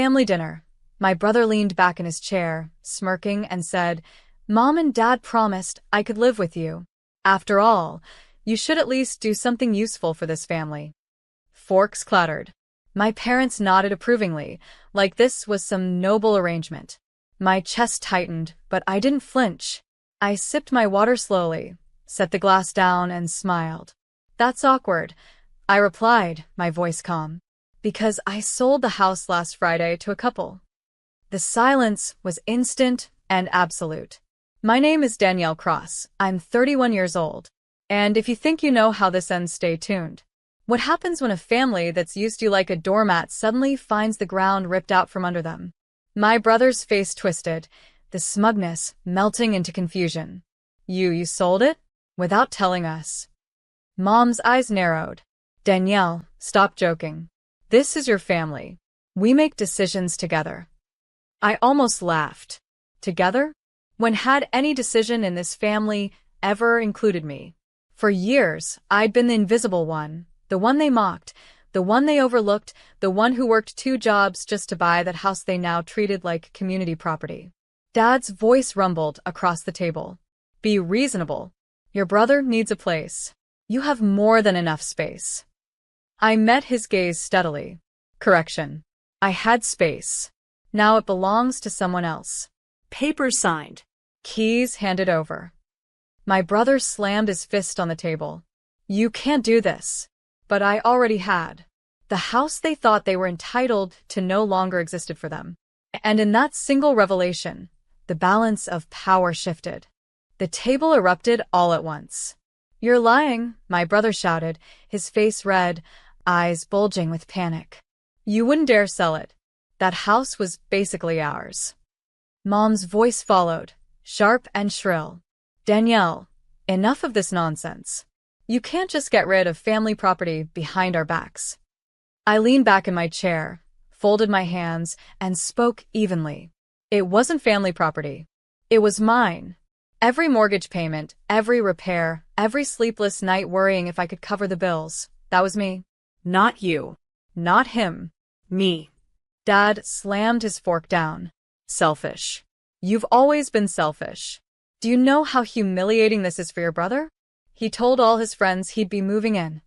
family dinner. My brother leaned back in his chair, smirking, and said, "Mom and Dad promised I could live with you. After all, you should at least do something useful for this family." Forks clattered. My parents nodded approvingly, like this was some noble arrangement. My chest tightened, but I didn't flinch. I sipped my water slowly, set the glass down, and smiled. "That's awkward," I replied, my voice calm. "Because I sold the house last Friday to a couple." The silence was instant and absolute. "My name is Danielle Cross. I'm 31 years old. And if you think you know how this ends, stay tuned. What happens when a family that's used you like a doormat suddenly finds the ground ripped out from under them?" My brother's face twisted, the smugness melting into confusion. You sold it? Without telling us?" Mom's eyes narrowed. "Danielle, stop joking. This is your family. We make decisions together." I almost laughed. Together? When had any decision in this family ever included me? For years, I'd been the invisible one, the one they mocked, the one they overlooked, the one who worked 2 jobs just to buy that house they now treated like community property. Dad's voice rumbled across the table. "Be reasonable. Your brother needs a place. You have more than enough space." I met his gaze steadily. Correction. I had space. Now it belongs to someone else. Papers signed. Keys handed over. My brother slammed his fist on the table. "You can't do this." But I already had. The house they thought they were entitled to no longer existed for them. And in that single revelation, the balance of power shifted. The table erupted all at once. "You're lying," my brother shouted, his face red, eyes bulging with panic. "You wouldn't dare sell it. That house was basically ours." Mom's voice followed, sharp and shrill. "Danielle, enough of this nonsense. You can't just get rid of family property behind our backs." I leaned back in my chair, folded my hands, and spoke evenly. It wasn't family property. It was mine. Every mortgage payment, every repair, every sleepless night worrying if I could cover the bills. That was me. Not you. Not him. Me. Dad slammed his fork down. "Selfish. You've always been selfish. Do you know how humiliating this is for your brother? He told all his friends he'd be moving in."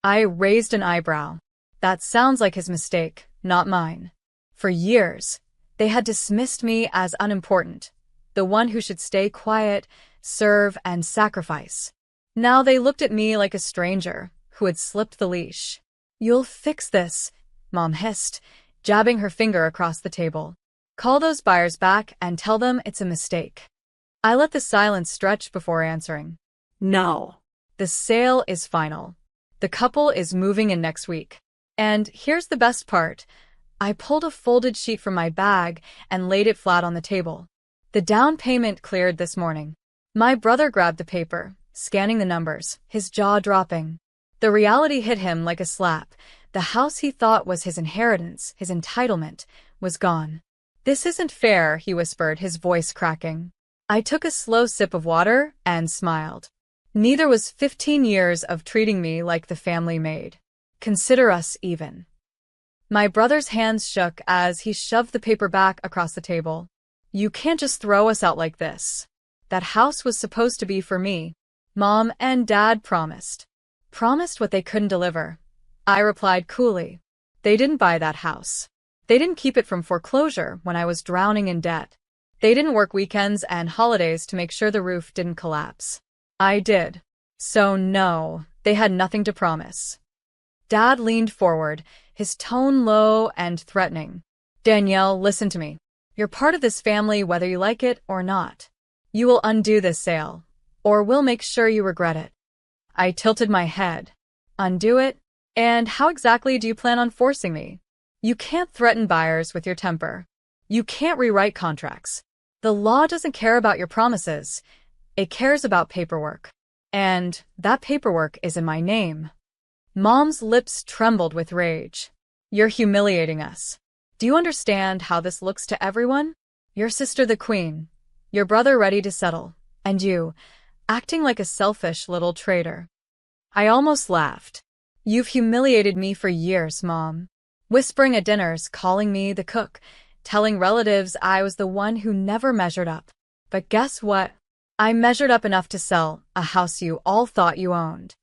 I raised an eyebrow. That sounds like his mistake, not mine. For years, they had dismissed me as unimportant, the one who should stay quiet, serve, and sacrifice. Now they looked at me like a stranger who had slipped the leash. "You'll fix this," Mom hissed, jabbing her finger across the table. "Call those buyers back and tell them it's a mistake." I let the silence stretch before answering. "No. The sale is final. The couple is moving in next week. And here's the best part. I pulled a folded sheet from my bag and laid it flat on the table. The down payment cleared this morning. My brother grabbed the paper, scanning the numbers, his jaw dropping. The reality hit him like a slap. The house he thought was his inheritance, his entitlement, was gone. "This isn't fair," he whispered, his voice cracking. I took a slow sip of water and smiled. Neither was 15 years of treating me like the family maid. Consider us even. My brother's hands shook as he shoved the paper back across the table. "You can't just throw us out like this. That house was supposed to be for me. Mom and Dad promised." "Promised what they couldn't deliver," I replied coolly. "They didn't buy that house. They didn't keep it from foreclosure when I was drowning in debt. They didn't work weekends and holidays to make sure the roof didn't collapse. I did. So no, they had nothing to promise." Dad leaned forward, his tone low and threatening. "Danielle, listen to me. You're part of this family whether you like it or not. You will undo this sale, or we'll make sure you regret it." I tilted my head. "Undo it? And how exactly do you plan on forcing me? You can't threaten buyers with your temper. You can't rewrite contracts. The law doesn't care about your promises. It cares about paperwork. And that paperwork is in my name." Mom's lips trembled with rage. "You're humiliating us. Do you understand how this looks to everyone? Your sister the queen, your brother ready to settle, and you, acting like a selfish little traitor." I almost laughed. "You've humiliated me for years, Mom. whispering at dinners, calling me the cook, telling relatives I was the one who never measured up. But guess what? I measured up enough to sell a house you all thought you owned.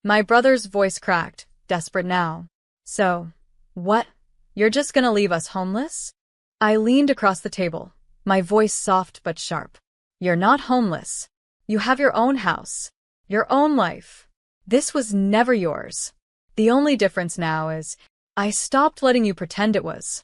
My brother's voice cracked, desperate now. So, what? You're just gonna leave us homeless? I leaned across the table, my voice soft but sharp. You're not homeless. You have your own house, your own life. This was never yours. The only difference now is I stopped letting you pretend it was.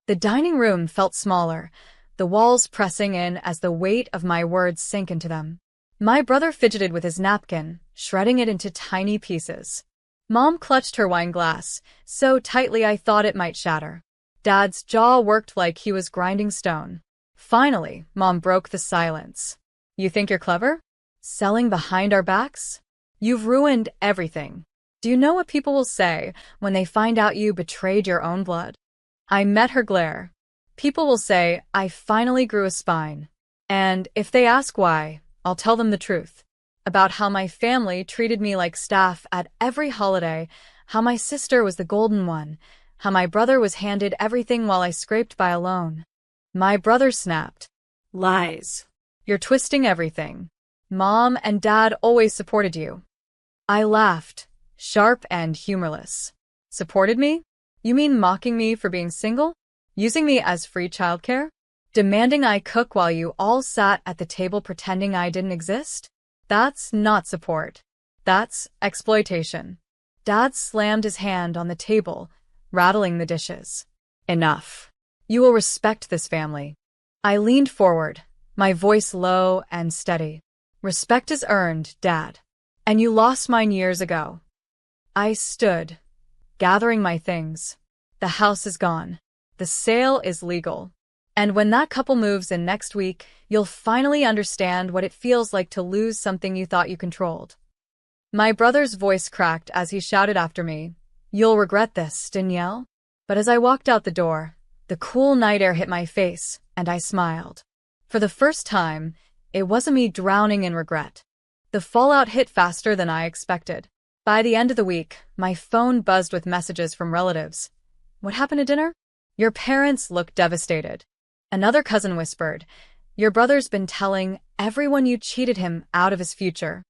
The dining room felt smaller, the walls pressing in as the weight of my words sank into them. My brother fidgeted with his napkin, shredding it into tiny pieces. Mom clutched her wine glass, so tightly I thought it might shatter. Dad's jaw worked like he was grinding stone. Finally, Mom broke the silence. You think you're clever? Selling behind our backs? You've ruined everything. Do you know what people will say when they find out you betrayed your own blood? I met her glare. People will say I finally grew a spine. And if they ask why, I'll tell them the truth. About how my family treated me like staff at every holiday, how my sister was the golden one, how my brother was handed everything while I scraped by alone. My brother snapped. Lies. You're twisting everything. Mom and Dad always supported you. I laughed, sharp and humorless. Supported me? You mean mocking me for being single? Using me as free childcare? Demanding I cook while you all sat at the table pretending I didn't exist? That's not support. That's exploitation. Dad slammed his hand on the table, rattling the dishes. Enough. You will respect this family. I leaned forward, my voice low and steady. Respect is earned, Dad. And you lost mine years ago. I stood, gathering my things. The house is gone. The sale is legal. And when that couple moves in next week, you'll finally understand what it feels like to lose something you thought you controlled. My brother's voice cracked as he shouted after me, You'll regret this, Danielle. But as I walked out the door, the cool night air hit my face, and I smiled. For the first time, it wasn't me drowning in regret. The fallout hit faster than I expected. By the end of the week, my phone buzzed with messages from relatives. What happened at dinner? Your parents look devastated. Another cousin whispered, Your brother's been telling everyone you cheated him out of his future.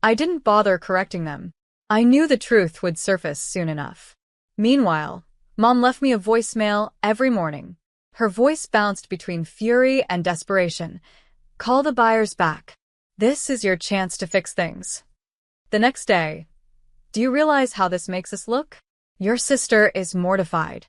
I didn't bother correcting them. I knew the truth would surface soon enough. Meanwhile, Mom left me a voicemail every morning. Her voice bounced between fury and desperation. Call the buyers back. This is your chance to fix things. The next day, do you realize how this makes us look? Your sister is mortified.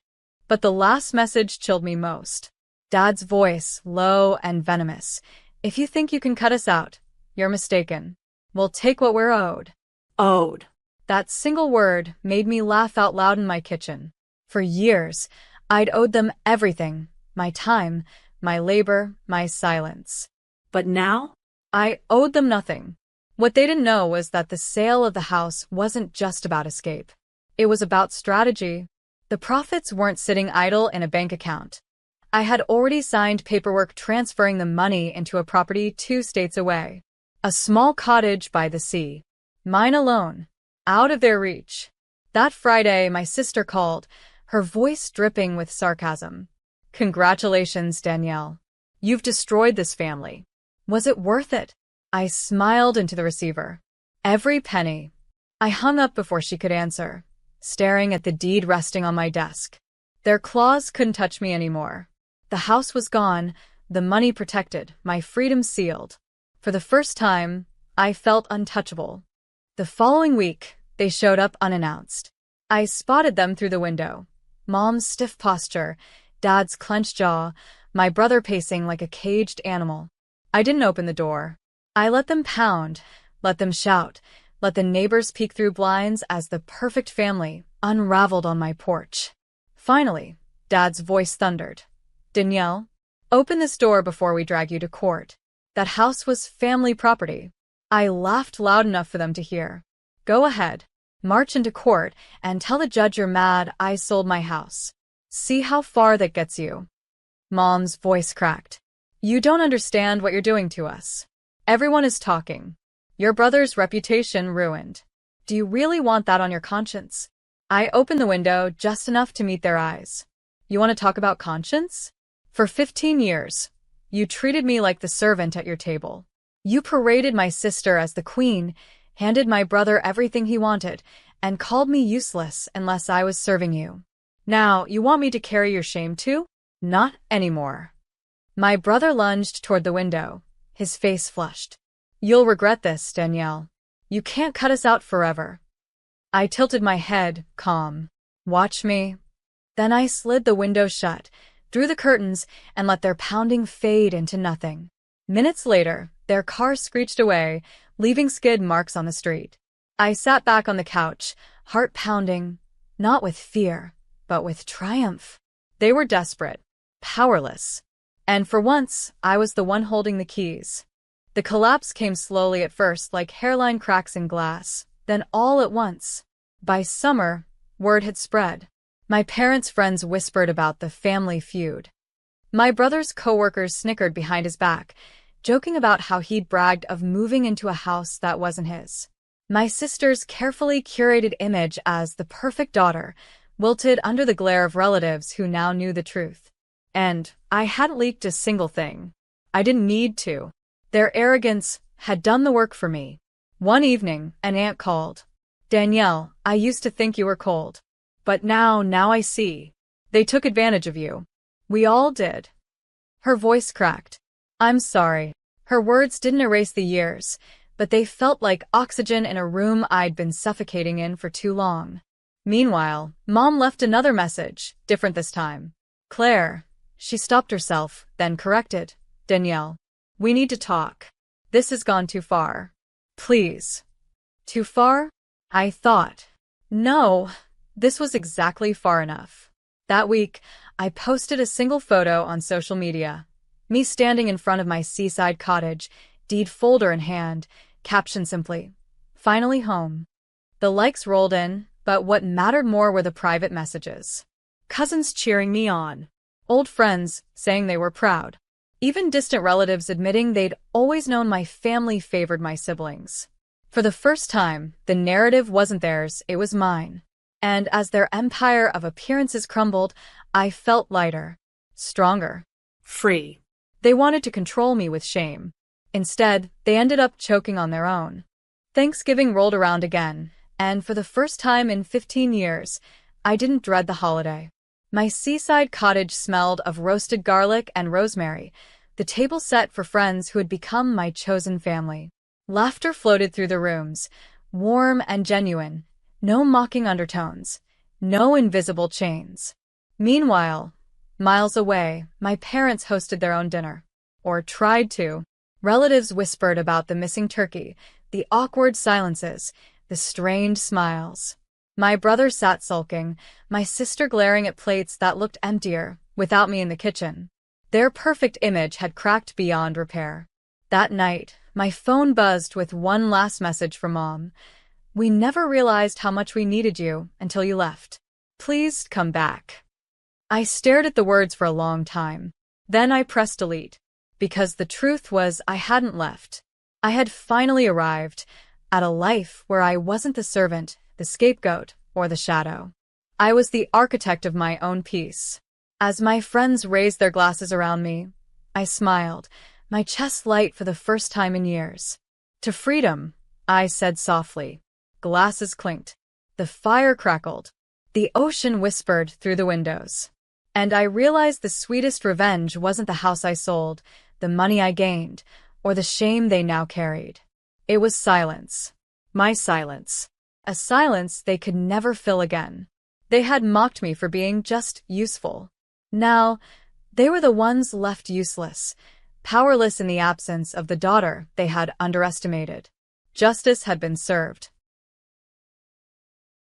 But the last message chilled me most. Dad's voice, low and venomous. If you think you can cut us out, you're mistaken. We'll take what we're owed. Owed. That single word made me laugh out loud in my kitchen. For years, I'd owed them everything. My time, my labor, my silence. But now? I owed them nothing. What they didn't know was that the sale of the house wasn't just about escape. It was about strategy. The profits weren't sitting idle in a bank account. I had already signed paperwork transferring the money into a property 2 states away. A small cottage by the sea. Mine alone. Out of their reach. That Friday, my sister called, her voice dripping with sarcasm. Congratulations, Danielle. You've destroyed this family. Was it worth it? I smiled into the receiver. Every penny. I hung up before she could answer, staring at the deed resting on my desk. Their claws couldn't touch me anymore. The house was gone, the money protected, my freedom sealed. For the first time, I felt untouchable. The following week, they showed up unannounced. I spotted them through the window. Mom's stiff posture, Dad's clenched jaw, my brother pacing like a caged animal. I didn't open the door. I let them pound, let them shout, let the neighbors peek through blinds as the perfect family unraveled on my porch. Finally, Dad's voice thundered. Danielle, open this door before we drag you to court. That house was family property. I laughed loud enough for them to hear. Go ahead. March into court and tell the judge you're mad I sold my house. See how far that gets you. Mom's voice cracked. You don't understand what you're doing to us. Everyone is talking. Your brother's reputation ruined. Do you really want that on your conscience? I opened the window just enough to meet their eyes. You want to talk about conscience? For 15 years, you treated me like the servant at your table. You paraded my sister as the queen, handed my brother everything he wanted, and called me useless unless I was serving you. Now, you want me to carry your shame too? Not anymore. My brother lunged toward the window, his face flushed. You'll regret this, Danielle. You can't cut us out forever. I tilted my head, calm. Watch me. Then I slid the window shut, drew the curtains, and let their pounding fade into nothing. Minutes later, their car screeched away, leaving skid marks on the street. I sat back on the couch, heart pounding, not with fear, but with triumph. They were desperate, powerless. And for once, I was the one holding the keys. The collapse came slowly at first, like hairline cracks in glass, then all at once. By summer, word had spread. My parents' friends whispered about the family feud. My brother's coworkers snickered behind his back, joking about how he'd bragged of moving into a house that wasn't his. My sister's carefully curated image as the perfect daughter wilted under the glare of relatives who now knew the truth. And I hadn't leaked a single thing. I didn't need to. Their arrogance had done the work for me. One evening, an aunt called. Danielle, I used to think you were cold. But now I see. They took advantage of you. We all did. Her voice cracked. I'm sorry. Her words didn't erase the years, but they felt like oxygen in a room I'd been suffocating in for too long. Meanwhile, Mom left another message, different this time. Claire. She stopped herself, then corrected. Danielle. We need to talk. This has gone too far. Please. Too far? I thought. No, this was exactly far enough. That week, I posted a single photo on social media. Me standing in front of my seaside cottage, deed folder in hand, caption simply, finally home. The likes rolled in, but what mattered more were the private messages. Cousins cheering me on. Old friends saying they were proud. Even distant relatives admitting they'd always known my family favored my siblings. For the first time, the narrative wasn't theirs, it was mine. And as their empire of appearances crumbled, I felt lighter, stronger, Free. They wanted to control me with shame. Instead, they ended up choking on their own. Thanksgiving rolled around again, and for the first time in 15 years, I didn't dread the holiday. My seaside cottage smelled of roasted garlic and rosemary, the table set for friends who had become my chosen family. Laughter floated through the rooms, warm and genuine, no mocking undertones, no invisible chains. Meanwhile, miles away, my parents hosted their own dinner. Or tried to. Relatives whispered about the missing turkey, the awkward silences, the strained smiles. My brother sat sulking, my sister glaring at plates that looked emptier, without me in the kitchen. Their perfect image had cracked beyond repair. That night, my phone buzzed with one last message from Mom. We never realized how much we needed you until you left. Please come back. I stared at the words for a long time. Then I pressed delete. Because the truth was I hadn't left. I had finally arrived at a life where I wasn't the servant, the scapegoat, or the shadow. I was the architect of my own peace. As my friends raised their glasses around me, I smiled, my chest light for the first time in years. To freedom, I said softly. Glasses clinked. The fire crackled. The ocean whispered through the windows. And I realized the sweetest revenge wasn't the house I sold, the money I gained, or the shame they now carried. It was silence. My silence. A silence they could never fill again. They had mocked me for being just useful. Now, they were the ones left useless, powerless in the absence of the daughter they had underestimated. Justice had been served.